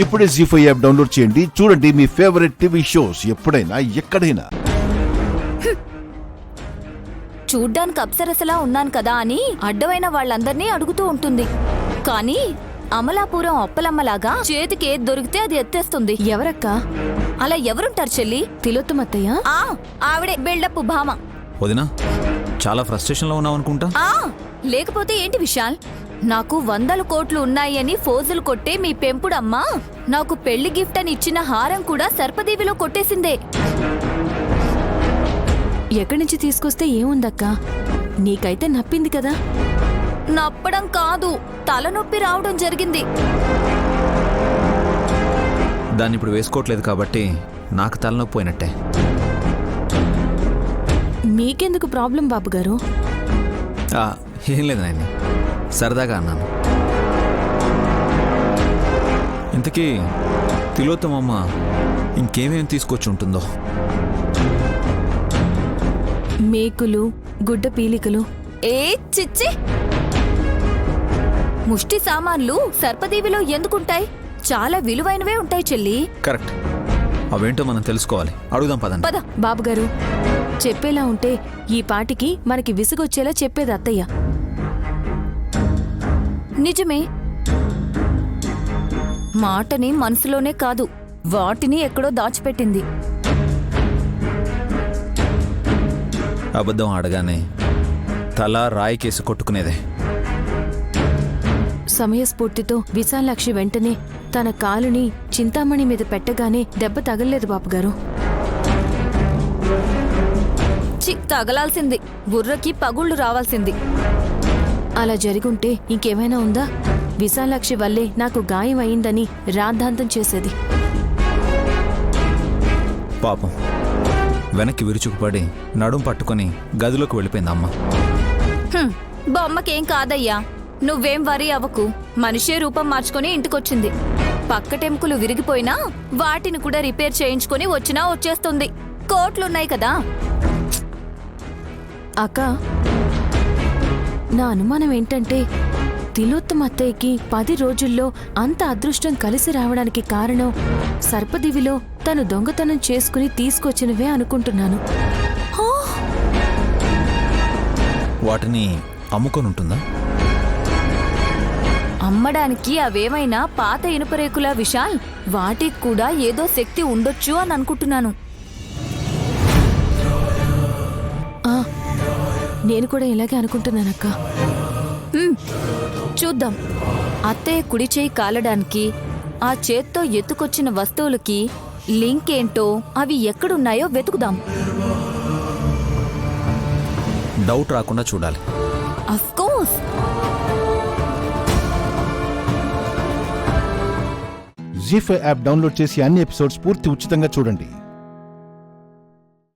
ఇప్పుడే జీ5 app download చేయండి. చూడండి మీ ఫేవరెట్ టీవీ షోస్ ఎప్పుడైనా ఎక్కడైనా. చూడ్డానికి అప్సరసలా ఉన్నాను కదా అని అడ్డమైన వాళ్ళందర్నీ అడుగుతూ ఉంటుంది. కానీ అమలాపురం అప్పలమ్మలాగా చేతికి ఏది దొరికితే అది ఎత్తేస్తుంది. ఎవరక్కా? అలా ఎవరుంటారు చెల్లి? తిలోత్తమత్తయ్య. ఆవిడే బిల్డప్ భామ. వదినా, చాలా ఫ్రస్ట్రేషన్ లో ఉన్నావు అనుకుంటా. లేకపోతే ఏంటి విశాల్? నాకు 100 కోట్లు ఉన్నాయి అని ఫోజులు కొట్టే మీ పెంపుడమ్మా నాకు పెళ్లి గిఫ్ట్ అని ఇచ్చిన హారం కూడా సర్పదేవిలో కొట్టేసిందే. ఎక్కడి నుంచి తీసుకొస్తే ఏముందక్కా? నీకైతే నప్పింది కదా. నప్పడం కాదు, తలనొప్పి రావడం జరిగింది. దాన్ని ఇప్పుడు వేసుకోవట్లేదు కాబట్టి నాకు తలనొప్పి పోయినట్టే. మీకెందుకు ప్రాబ్లం బాబుగారు? ఏం లేదు నాయన, సరదాగా అన్నాను. ఇంతకీ తిలోత్తమమ్మ ఇంకేమేమి తీసుకొచ్చి ఉంటుందో? మేకులు, గుడ్డ పీలికలు. చిచ్చి, ముష్టి సామాన్లు సర్పదేవిలో ఎందుకుంటాయి? చాలా విలువైనవే ఉంటాయి చెల్లి. కరెక్ట్, అవేంటో మనం తెలుసుకోవాలి. అడుగుదాం పదండి. పద. బాబుగారు, చెప్పేలా ఉంటే ఈ పాటికి మనకి విసుగొచ్చేలా చెప్పేది అత్తయ్య. నిజమే, మాటని మనసులోనే కాదు వాటిని ఎక్కడో దాచిపెట్టింది. అబద్ధం ఆడగానే తల రాయికేసి కొట్టుకునేదే. సమయస్ఫూర్తితో విశాలాక్షి వెంటనే తన కాలుని చింతామణి మీద పెట్టగానే దెబ్బ తగలలేదు బాబుగారు. తగలాల్సింది, బుర్రకి పగుళ్లు రావాల్సింది. అలా జరుగుంటే ఇంకేమైనా ఉందా? విశాలాక్షి వల్లే నాకు గాయం అయిందని రాద్ధాంతం చేసేది. పాపం, వెనక్కి విరుచుకుపడి నడుం పట్టుకుని గదిలోకి వెళ్ళిపోయింది అమ్మ. బొమ్మకేం కాదయ్యా, నువ్వేం వరీ అవ్వకు. మనిషే రూపం మార్చుకొని ఇంటికొచ్చింది. పక్కటెముకలు విరిగిపోయినా వాటిని కూడా రిపేర్ చేయించుకొని వచ్చినా వచ్చేస్తుంది. కోట్లున్నాయి కదా. అక్క, నా అనుమానం ఏంటంటే తిలోత్తమ అత్తయ్యకి 10 రోజుల్లో అంత అదృష్టం కలిసి రావడానికి కారణం సర్పదివిలో తను దొంగతనం చేసుకుని తీసుకొచ్చినవే అనుకుంటున్నాను. వాటిని అమ్ముకొనుంటుందా? అమ్మడానికి అవేమైనా పాత ఇనుపరేకులా విశాల్? వాటికి కూడా ఏదో శక్తి ఉండొచ్చు అని అనుకుంటున్నాను. నేను కూడా ఇలాగే అనుకుంటున్నానక్క. చూద్దాం. అత్తయ్య కుడి చేయి కాలడానికి ఆ చేత్తో ఎత్తుకొచ్చిన వస్తువులకి లింక్ ఏంటో, అవి ఎక్కడున్నాయో వెతుకుదాం. డౌట్ రాకుండా చూడాలి. Of course. Zee five app download చేసి అన్ని ఎపిసోడ్స్ పూర్తి ఉచితంగా చూడండి.